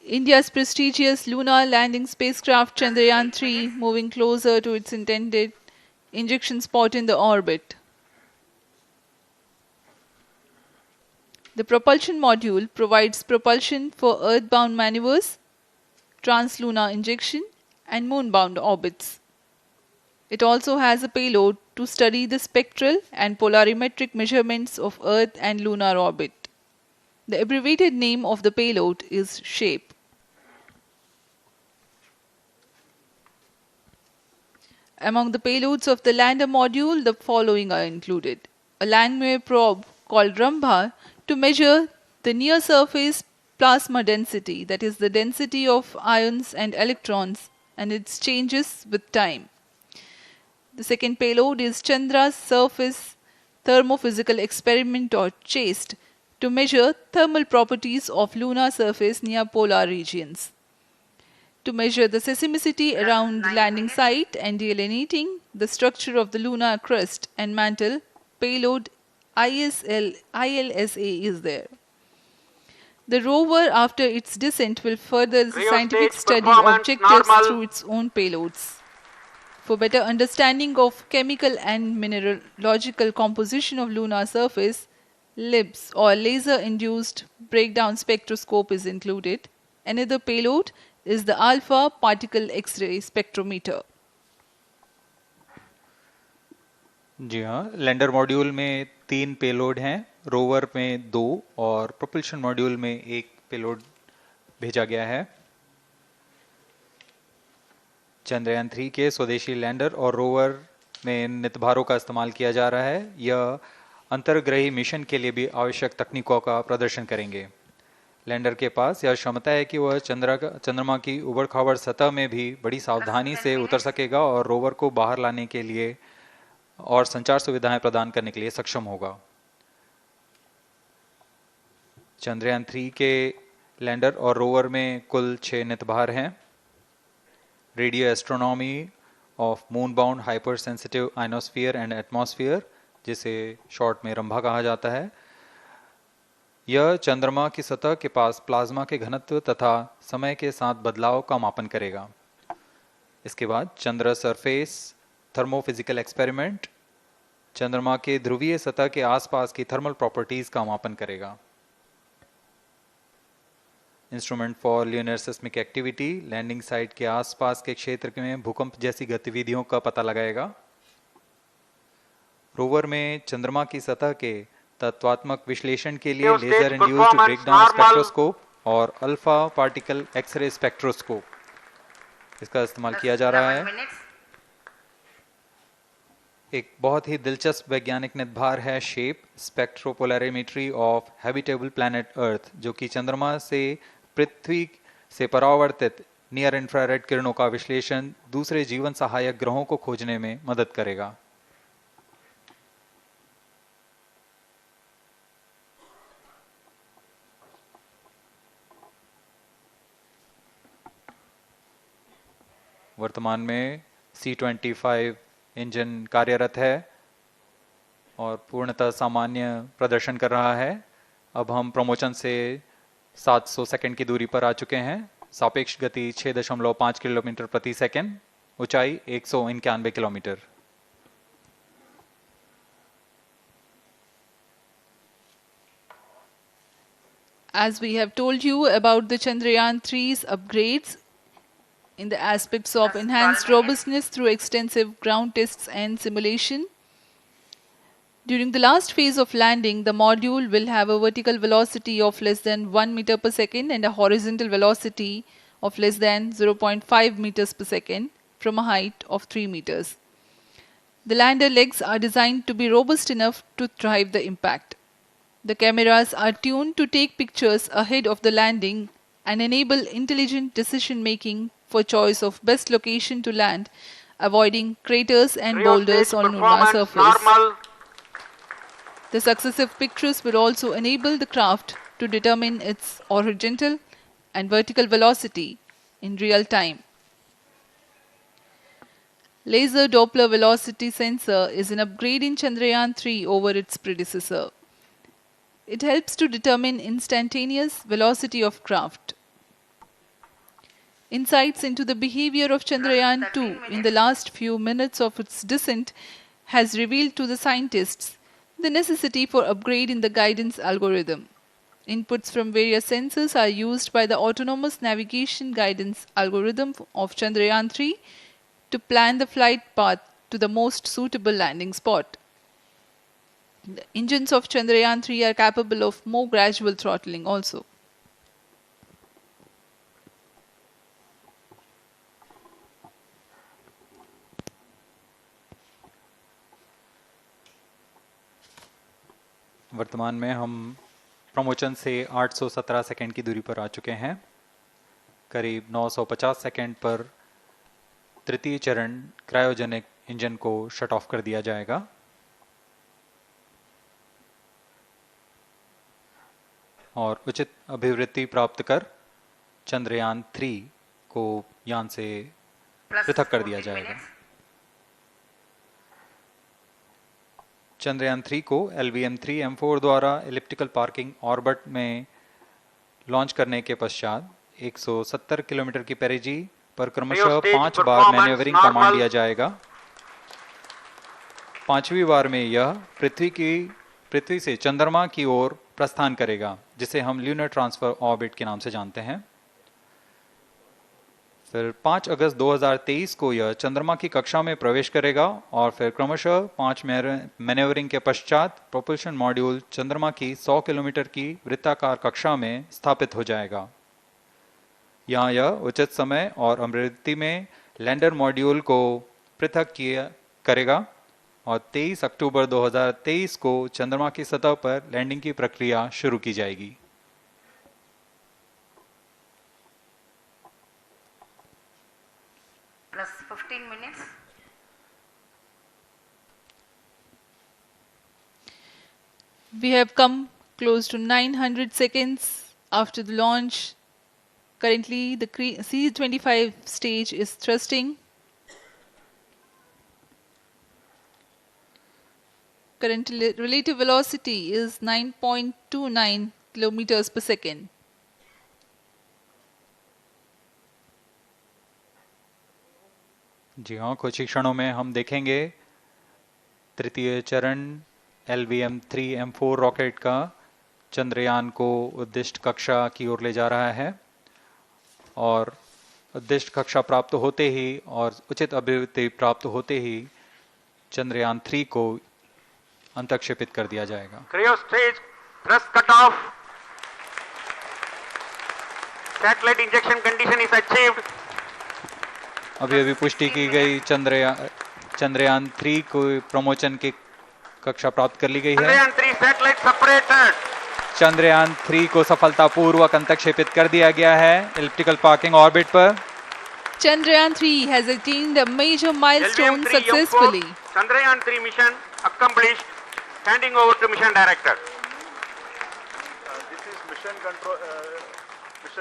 India's prestigious lunar landing spacecraft Chandrayaan-3 moving closer to its intended injection spot in the orbit. The propulsion module provides propulsion for earthbound maneuvers, translunar injection, and moonbound orbits. It also has a payload to study the spectral and polarimetric measurements of Earth and lunar orbit. The abbreviated name of the payload is SHAPE. Among the payloads of the lander module, the following are included. A Langmuir probe called Rambha to measure the near-surface plasma density, that is the density of ions and electrons, and its changes with time. The second payload is Chandra's Surface Thermophysical Experiment, or CHASTE, to measure thermal properties of lunar surface near polar regions. To measure the seismicity around the landing site and delineating the structure of the lunar crust and mantle, payload ILSA is there. The rover, after its descent, will further the scientific study objectives through its own payloads. For better understanding of chemical and mineralogical composition of lunar surface, LIBS, or laser-induced breakdown spectroscope, is included. Another payload is the alpha particle X-ray spectrometer. जी हाँ, lander module में 3 payload हैं, rover में 2 और propulsion module में 1 payload भेजा गया है। चंद्रयान 3 के स्वदेशी लैंडर और रोवर में नितभारों का इस्तेमाल किया जा रहा है। यह अंतर्ग्रही मिशन के लिए भी आवश्यक तकनीकों का प्रदर्शन करेंगे। लैंडर के पास यह क्षमता है कि वह चंद्रमा की उबड़-खाबड़ सतह में भी बड़ी सावधानी से उतर सकेगा और रोवर को बाहर लाने के लिए और संचार सुविधाएं प्रदान करने के लिए सक्षम होगा। चंद्रयान 3 के लैंडर और रोवर में कुल 6 नितभार हैं। Radio astronomy of moon bound hyper sensitive ionosphere and atmosphere, जिसे शॉर्ट में रंभा कहा जाता है, यह चंद्रमा की सतह के पास प्लाज्मा के घनत्व तथा समय के साथ बदलाव का मापन करेगा। इसके बाद चंद्र सरफेस थर्मोफिजिकल एक्सपेरिमेंट चंद्रमा के ध्रुवीय सतह के आसपास की थर्मल प्रॉपर्टीज का मापन करेगा। Instrument for lunar seismic activity landing site के आसपास के क्षेत्र में भूकंप जैसी गतिविधियों का पता लगाएगा। रोवर में चंद्रमा की सतह के तत्वात्मक विश्लेषण के लिए लेजर इंड्यूस्ड ब्रेकडाउन स्पेक्ट्रोस्कोप और अल्फा पार्टिकल एक्सरे स्पेक्ट्रोस्कोप इसका इस्तेमाल किया जा रहा है। एक बहुत ही दिलचस्प वैज्ञानिक निर्धार है shape स्पेक्ट्रोपोलैरिमेट्री of habitable planet earth, जो कि चंद्रमा से पृथ्वी से परावर्तित नियर इंफ्रारेड किरणों का विश्लेषण दूसरे जीवन सहायक ग्रहों को खोजने में मदद करेगा। वर्तमान में C-25 इंजन कार्यरत है और पूर्णतः सामान्य प्रदर्शन कर रहा है। अब हम प्रमोशन से 700 सेकंड की दूरी पर आ चुके हैं। सापेक्ष गति 6.5 किलोमीटर प्रति सेकंड, ऊंचाई 191 kilometre. As we have told you about the Chandrayaan 3's upgrades in the aspects of enhanced robustness through extensive ground tests and simulation, during the last phase of landing, the module will have a vertical velocity of less than 1 meter per second and a horizontal velocity of less than 0.5 meters per second from a height of 3 meters. The lander legs are designed to be robust enough to thrive the impact. The cameras are tuned to take pictures ahead of the landing and enable intelligent decision making for choice of best location to land, avoiding craters and boulders on lunar surface. Normal. The successive pictures will also enable the craft to determine its horizontal and vertical velocity in real time. Laser Doppler velocity sensor is an upgrade in Chandrayaan 3 over its predecessor. It helps to determine instantaneous velocity of craft. Insights into the behavior of Chandrayaan 2 in the last few minutes of its descent has revealed to the scientists the necessity for upgrade in the guidance algorithm. Inputs from various sensors are used by the autonomous navigation guidance algorithm of Chandrayaan 3 to plan the flight path to the most suitable landing spot. The engines of Chandrayaan 3 are capable of more gradual throttling also. वर्तमान में हम promotion से 817 second की दूरी पर आ चुके हैं। करीब 950 सेकंड पर तृतीय चरण क्रायोजेनिक इंजन को शट ऑफ कर दिया जाएगा और उचित अभिवृद्धि प्राप्त कर चंद्रयान 3 को यान से पृथक कर दिया जाएगा। चंद्रयान 3 को LVM3 M4 द्वारा एलिप्टिकल पार्किंग ऑर्बिट में लॉन्च करने के पश्चात 170 किलोमीटर की पेरिजी पर क्रमशः 5 बार मैन्यूवरिंग कमांड दिया जाएगा। 5वीं बार में यह पृथ्वी से चंद्रमा की ओर प्रस्थान करेगा, जिसे हम ल्यूनर ट्रांसफर ऑर्बिट के नाम से जानते हैं। फिर 5 अगस्त 2023 को यह चंद्रमा की कक्षा में प्रवेश करेगा और फिर क्रमशः 5 मैन्यूवरिंग के पश्चात प्रोपल्शन मॉड्यूल चंद्रमा की 100 किलोमीटर की वृत्ताकार कक्षा में स्थापित हो जाएगा। यहाँ यह उचित समय और अभिवृद्धि में लैंडर मॉड्यूल को पृथक करेगा और 23 अक्टूबर 2023 को चंद्रमा की सतह पर लैंडिंग की प्रक्रिया शुरू की जाएगी। Plus 15 minutes. We have come close to 900 seconds after the launch. Currently, the C-25 stage is thrusting. Current relative velocity is 9.29 kilometers per second. जी हाँ, कुछ ही क्षणों में हम देखेंगे तृतीय चरण LVM3 M4 रॉकेट का चंद्रयान को उद्दिष्ट कक्षा की ओर ले जा रहा है और उद्दिष्ट कक्षा प्राप्त होते ही और उचित अभिवृद्धि प्राप्त होते ही चंद्रयान 3 को अंतक्षेपित कर दिया जाएगा। Cryo stage thrust cutoff. Satellite injection condition is achieved. अभी पुष्टि की गई चंद्रयान 3 को प्रमोशन की कक्षा प्राप्त कर ली गई है। Chandrayaan 3 satellite separated. चंद्रयान 3 को सफलतापूर्वक अंतक्षेपित कर दिया गया है एलिप्टिकल पार्किंग ऑर्बिट पर। Chandrayaan-3 has attained a major milestone LVM3 successfully. M4 Chandrayaan-3 mission accomplished. Handing over to Mission Director. This is Mission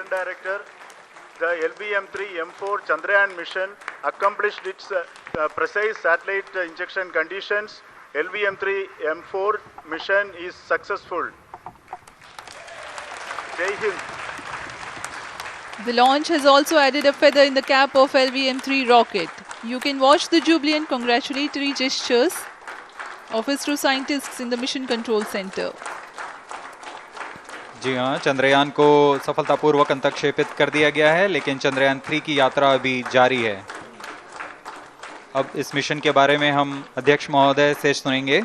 Director. The LVM3 M4 Chandrayaan mission accomplished its precise satellite injection conditions. LVM3 M4 mission is successful. Jai Hind. The launch has also added a feather in the cap of LVM3 rocket. You can watch the jubilant congratulatory gestures of ISRO scientists in the Mission Control Center. जी हाँ, चंद्रयान को सफलतापूर्वक अंतक्षेपित कर दिया गया है, लेकिन चंद्रयान 3 की यात्रा अभी जारी है। अब इस मिशन के बारे में हम अध्यक्ष महोदय से सुनेंगे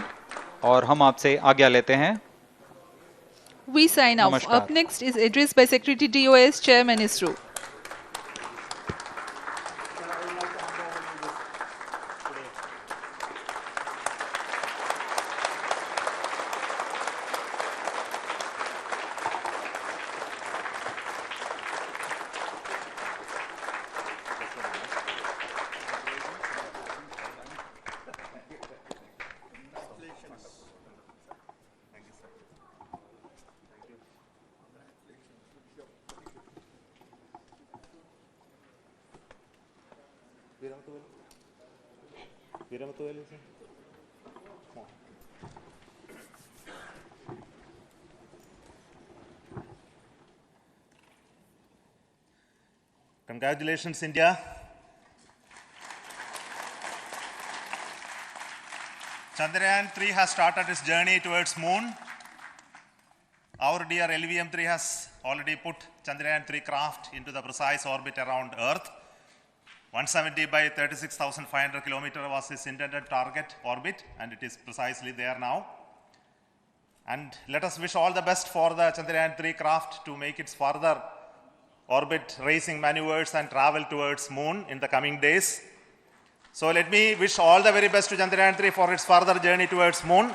और हम आपसे आज्ञा लेते हैं। We sign off. Up next is address by Secretary DOS, Chairman ISRO. Congratulations, India. Chandrayaan-3 has started its journey towards moon. Our dear LVM-3 has already put Chandrayaan-3 craft into the precise orbit around Earth. 170 by 36,500 kilometers was its intended target orbit, and it is precisely there now. And let us wish all the best for the Chandrayaan-3 craft to make its further orbit racing maneuvers and travel towards moon in the coming days. So let me wish all the very best to Chandrayaan-3 for its further journey towards moon.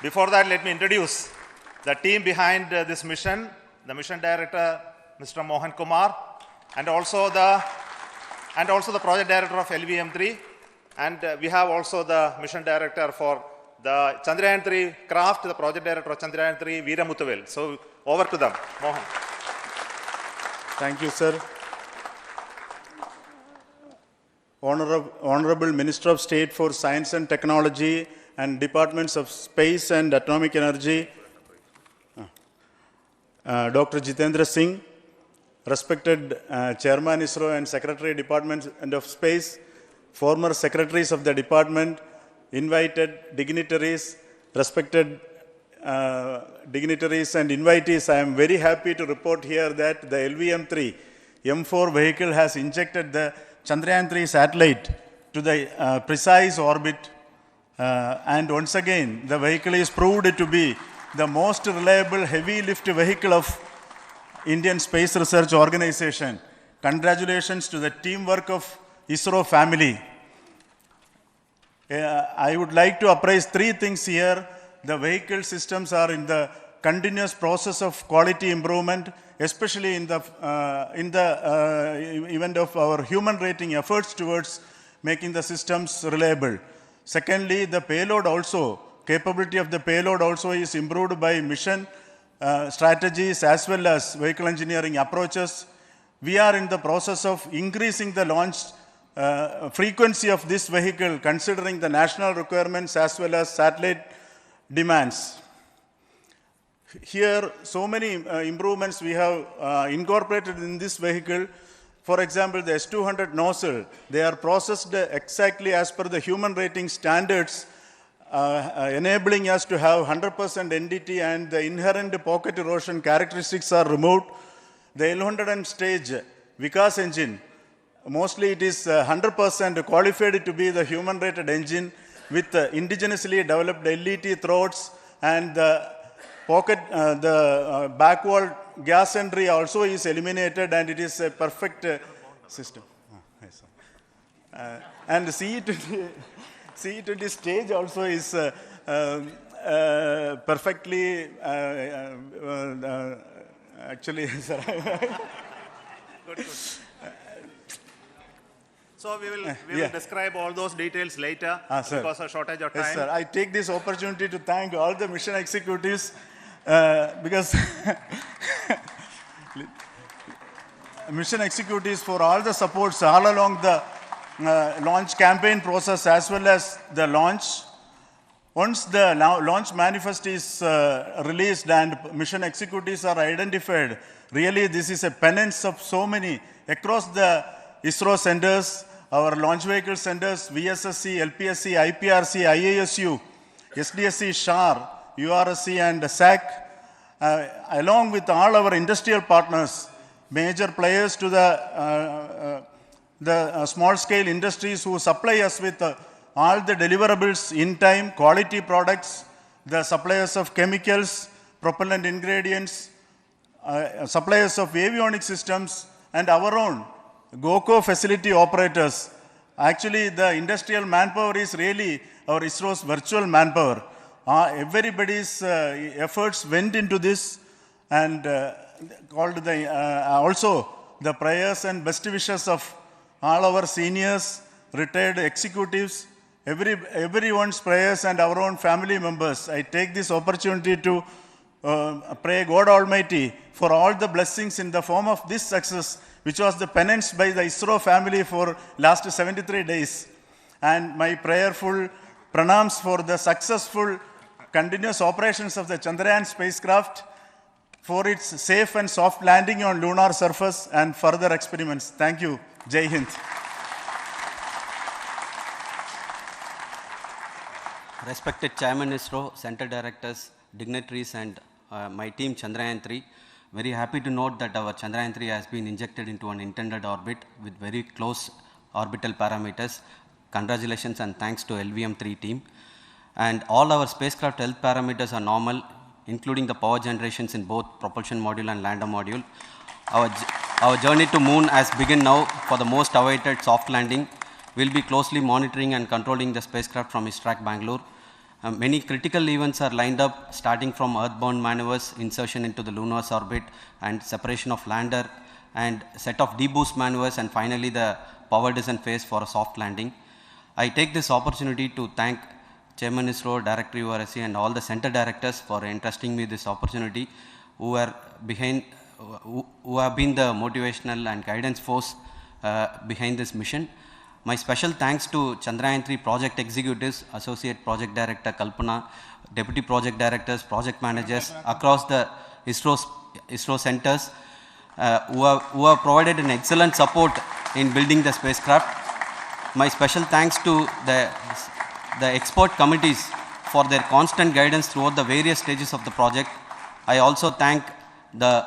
Before that, let me introduce the team behind this mission, the mission director, Mr. Mohan Kumar, and also the project director of LVM3, and we have also the mission director for the Chandrayaan-3 craft, the project director of Chandrayaan-3, Veera Muthuvel. So over to them, Mohan. Thank you, sir. Honorable Minister of State for Science and Technology and Departments of Space and Atomic Energy, Dr. Jitendra Singh, respected Chairman ISRO and Secretary Department of Space, former secretaries of the department, invited dignitaries, respected dignitaries and invitees, I am very happy to report here that the LVM3 M4 vehicle has injected the Chandrayaan-3 satellite to the precise orbit, and once again the vehicle is proved to be the most reliable heavy lift vehicle of Indian Space Research Organization. Congratulations to the teamwork of ISRO family. I would like to appraise three things here. The vehicle systems are in the continuous process of quality improvement, especially in the event of our human rating efforts towards making the systems reliable. Secondly, the payload also, capability of the payload also is improved by mission strategies as well as vehicle engineering approaches. We are in the process of increasing the launch frequency of this vehicle considering the national requirements as well as satellite demands. Here, so many improvements we have incorporated in this vehicle. For example, the S200 nozzle, they are processed exactly as per the human rating standards, enabling us to have 100% NDT, and the inherent pocket erosion characteristics are removed. The L100 stage Vikas engine, mostly it is 100% qualified to be the human rated engine with indigenously developed LET throats, and the pocket, the backward gas entry also is eliminated, and it is a perfect system. And CE20 stage also is perfectly, actually, sir. Good. So we will describe all those details later because of shortage of time. Yes, sir. I take this opportunity to thank all the mission executives because mission executives for all the supports all along the launch campaign process as well as the launch. Once the launch manifest is released and mission executives are identified, really this is a penance of so many across the ISRO centers, our launch vehicle centers, VSSC, LPSC, IPRC, IASU, SDSC, SHAR, URSC and SAC, along with all our industrial partners, major players to the small-scale industries who supply us with all the deliverables in time, quality products, the suppliers of chemicals, propellant ingredients, suppliers of avionics systems, and our own GOCO facility operators. Actually, the industrial manpower is really our ISRO's virtual manpower. Everybody's efforts went into this and also the prayers and best wishes of all our seniors, retired executives, everyone's prayers and our own family members. I take this opportunity to pray God Almighty for all the blessings in the form of this success, which was the penance by the ISRO family for last 73 days. And my prayerful pranams for the successful continuous operations of the Chandrayaan spacecraft, for its safe and soft landing on lunar surface and further experiments. Thank you. Jai Hind. Respected Chairman ISRO, Center Directors, dignitaries and my team Chandrayaan 3, very happy to note that our Chandrayaan 3 has been injected into an intended orbit with very close orbital parameters. Congratulations and thanks to LVM3 team. And all our spacecraft health parameters are normal, including the power generations in both propulsion module and lander module. Our journey to moon has begun now for the most awaited soft landing. We'll be closely monitoring and controlling the spacecraft from ISRAC Bangalore. Many critical events are lined up, starting from earthbound maneuvers, insertion into the lunar orbit, and separation of lander, and set of deboost maneuvers, and finally the power descent phase for a soft landing. I take this opportunity to thank Chairman ISRO, Director URSC, and all the center directors for entrusting me this opportunity, who have been the motivational and guidance force behind this mission. My special thanks to Chandrayaan 3 project executives, Associate Project Director Kalpana, Deputy Project Directors, Project Managers across the ISRO centers who have provided an excellent support in building the spacecraft. My special thanks to the expert committees for their constant guidance throughout the various stages of the project. I also thank the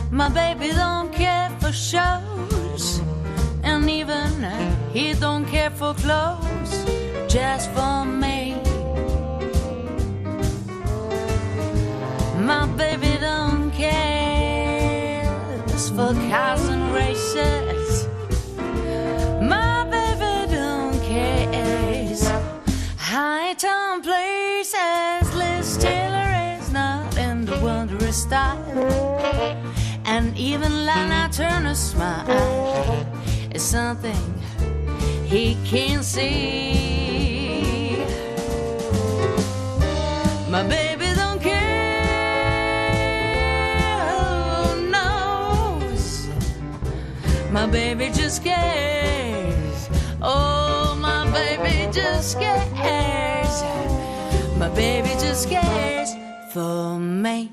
My baby don't care for shows, and even he don't care for clothes, just for me. My baby don't care for cars and races. My baby don't care high town places. Liz Taylor is not in the wondrous style. And even Lana Turner's smile is something he can't see. My baby don't care, who knows? My baby just cares Oh, my baby just cares. My baby just cares for me.